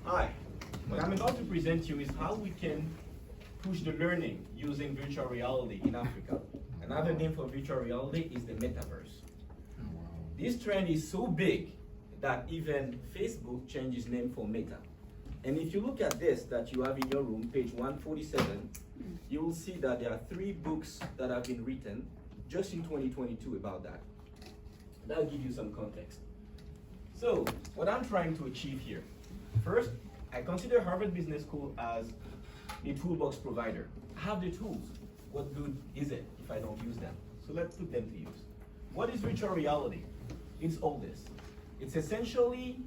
Hi, what I'm about to present to you is how we can push the learning using virtual reality in Africa. Another name for virtual reality is the metaverse. This trend is so big that even Facebook changed its name for Meta. And if you look at this that you have in your room, page 147, you will see that there are 3 books that have been written just in 2022 about that. That'll give you some context. So, what I'm trying to achieve here. First, I consider Harvard Business School as a toolbox provider. I have the tools. What good is it if I don't use them? So let's put them to use. What is virtual reality? It's all this. It's essentially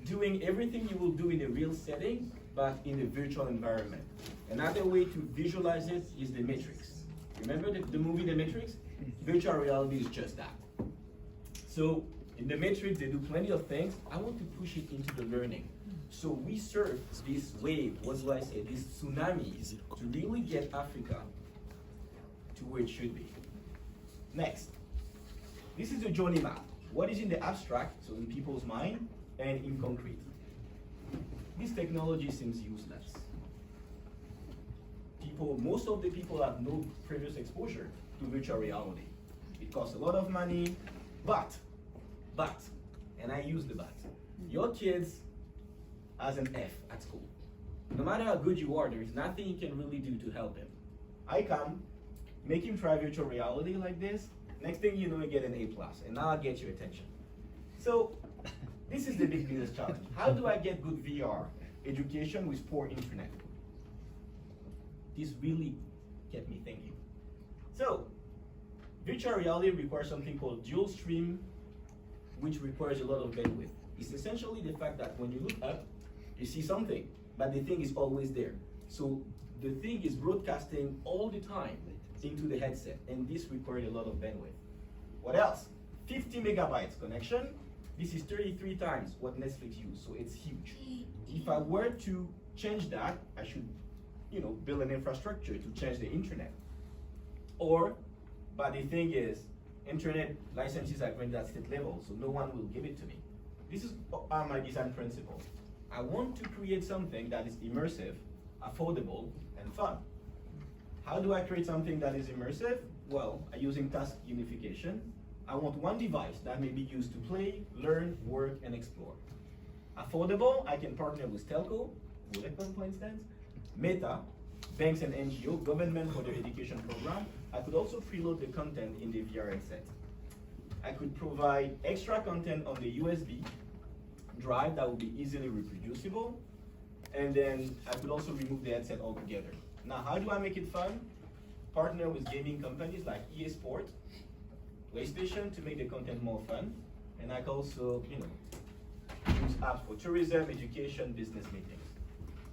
doing everything you will do in a real setting, but in a virtual environment. Another way to visualize it is the Matrix. Remember the movie The Matrix? Virtual reality is just that. So in the Matrix, they do plenty of things. I want to push it into the learning. So we surf this wave, what do I say, this tsunami, to really get Africa to where it should be. Next, this is a journey map. What is in the abstract, so in people's mind, and in concrete. This technology seems useless. Most of the people have no previous exposure to virtual reality. It costs a lot of money, but, and I use the but, your kids has an F at school. No matter how good you are, there is nothing you can really do to help him. I come, make him try virtual reality like this, next thing you know, you get an A+, and now I get your attention. So, this is the big business challenge. How do I get good VR education with poor internet? This really kept me thinking. So, virtual reality requires something called dual stream, which requires a lot of bandwidth. It's essentially the fact that when you look up, you see something, but the thing is always there. So the thing is broadcasting all the time into the headset, and this required a lot of bandwidth. What else? 50 megabytes connection. This is 33 times what Netflix used, so it's huge. If I were to change that, I should, build an infrastructure to change the internet. But the thing is, internet licenses are granted at state level, so no one will give it to me. This is my design principle. I want to create something that is immersive, affordable, and fun. How do I create something that is immersive? Well, using task unification. I want one device that may be used to play, learn, work, and explore. Affordable, I can partner with telco, Vodafone for instance, Meta, banks and NGO, government for their education program. I could also preload the content in the VR headset. I could provide extra content on the USB drive that would be easily reproducible, and then I could also remove the headset altogether. Now, how do I make it fun? Partner with gaming companies like EA Sports, PlayStation to make the content more fun, and I can also, use apps for tourism, education, business meetings.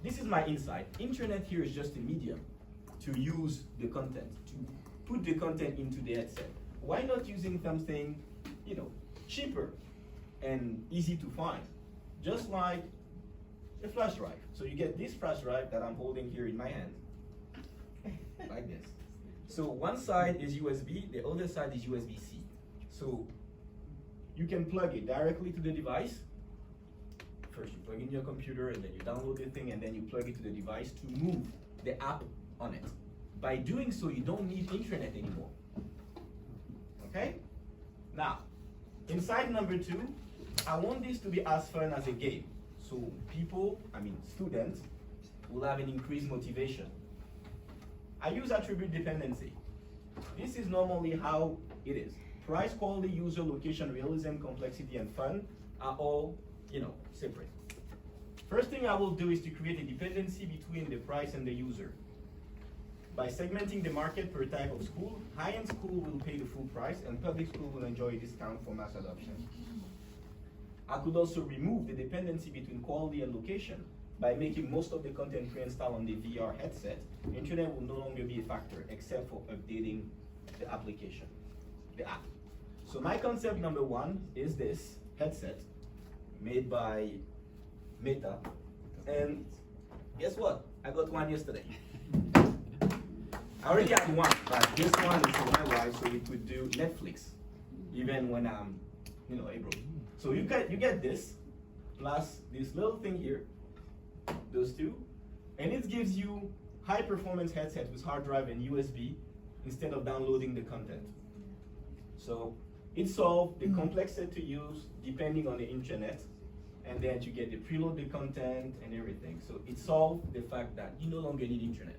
This is my insight. Internet here is just a medium to use the content, to put the content into the headset. Why not using something, cheaper and easy to find? Just like a flash drive. So you get this flash drive that I'm holding here in my hand, like this. So one side is USB, the other side is USB-C. So you can plug it directly to the device. First you plug in your computer, and then you download the thing, and then you plug it to the device to move the app on it. By doing so, you don't need internet anymore. Okay? Now, inside number 2, I want this to be as fun as a game. So students, will have an increased motivation. I use attribute dependency. This is normally how it is. Price, quality, user, location, realism, complexity, and fun are all, separate. First thing I will do is to create a dependency between the price and the user. By segmenting the market per type of school, high-end school will pay the full price, and public school will enjoy a discount for mass adoption. I could also remove the dependency between quality and location. By making most of the content pre-installed on the VR headset, internet will no longer be a factor except for updating the application, the app. So my concept number 1 is this headset made by Meta. And guess what? I got one yesterday. I already had one, but this one is for my wife, so it would do Netflix, even when I'm, able. So you get this, plus this little thing here, those two, and it gives you high performance headset with hard drive and USB instead of downloading the content. So it solves the complex set to use depending on the internet, and then you get the preload the content and everything. So it solved the fact that you no longer need internet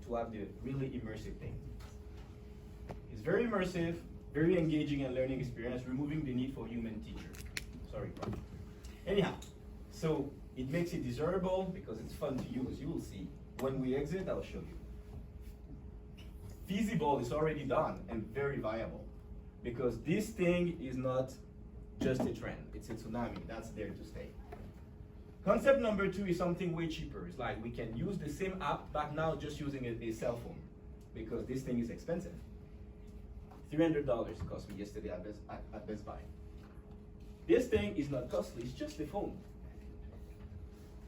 to have the really immersive thing. It's very immersive, very engaging and learning experience, removing the need for human teacher. Sorry, Brian. Anyhow, so it makes it desirable because it's fun to use. You will see. When we exit, I'll show you. Feasible is already done and very viable because this thing is not just a trend. It's a tsunami. That's there to stay. Concept number 2 is something way cheaper. It's like we can use the same app, but now just using a cell phone because this thing is expensive. $300 cost me yesterday at Best Buy. This thing is not costly, it's just a phone.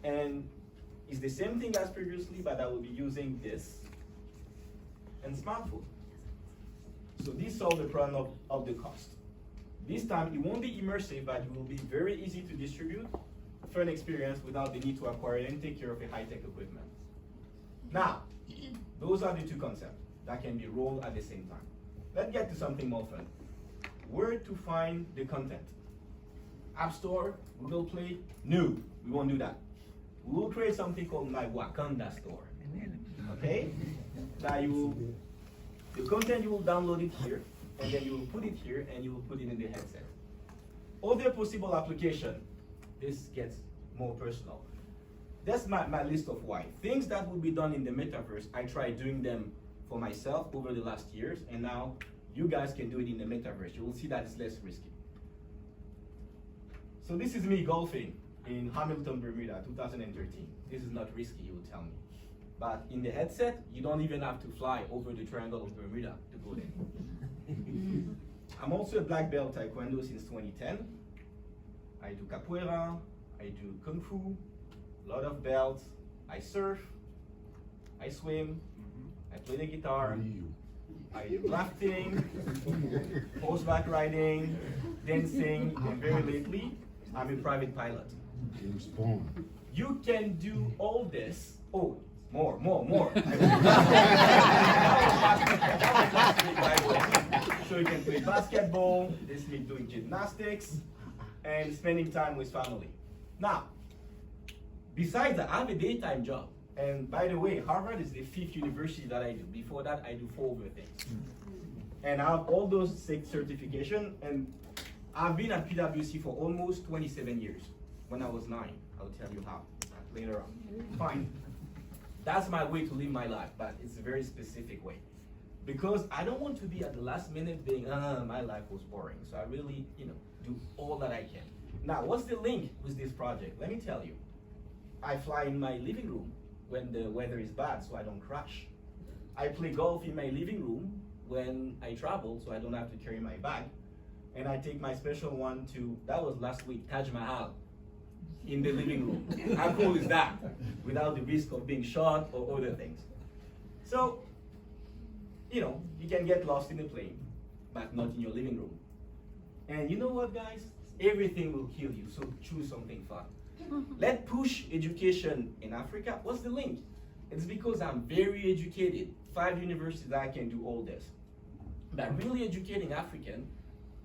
And it's the same thing as previously, but I will be using this and smartphone. So this solves the problem of the cost. This time it won't be immersive, but it will be very easy to distribute, fun experience without the need to acquire and take care of a high-tech equipment. Now, those are the two concepts that can be rolled at the same time. Let's get to something more fun. Where to find the content? App Store, Google Play? No, we won't do that. We will create something called my Wakanda store. Okay? Now the content you will download it here, and then you will put it here, and you will put it in the headset. Other possible application, this gets more personal. That's my list of why. Things that will be done in the metaverse, I tried doing them for myself over the last years, and now you guys can do it in the metaverse. You will see that it's less risky. So this is me golfing in Hamilton, Bermuda, 2013. This is not risky, you will tell me. But in the headset, you don't even have to fly over the Triangle of Bermuda to go there. I'm also a black belt taekwondo since 2010. I do capoeira, I do kung fu, a lot of belts. I surf, I swim, I play the guitar, I do rafting, horseback riding, dancing, and very lately, I'm a private pilot. James Bond. You can do all this. Oh, more. So you can play basketball, this week doing gymnastics, and spending time with family. Now, besides that, I have a daytime job. And by the way, Harvard is the 5th university that I do. Before that, I do 4 other things. And I have all those 6 certifications, and I've been at PwC for almost 27 years. When I was 9, I'll tell you how later on. Fine. That's my way to live my life, but it's a very specific way. Because I don't want to be at the last minute being, my life was boring. So I really, do all that I can. Now, what's the link with this project? Let me tell you. I fly in my living room when the weather is bad so I don't crash. I play golf in my living room when I travel so I don't have to carry my bag. And I take my special one to, that was last week, Taj Mahal in the living room. How cool is that? Without the risk of being shot or other things. So, you can get lost in a plane, but not in your living room. And you know what, guys? Everything will kill you, so choose something fun. Let's push education in Africa. What's the link? It's because I'm very educated. 5 universities, I can do all this. But really educating African,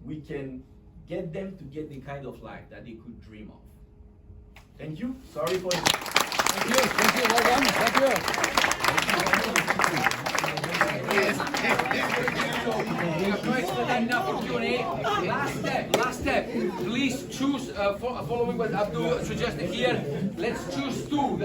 we can get them to get the kind of life that they could dream of. Thank you. Sorry for it. Thank you, well done, We are quite spending enough for Q&A. Last step. Please choose, following what Abdul suggested here, let's choose 2.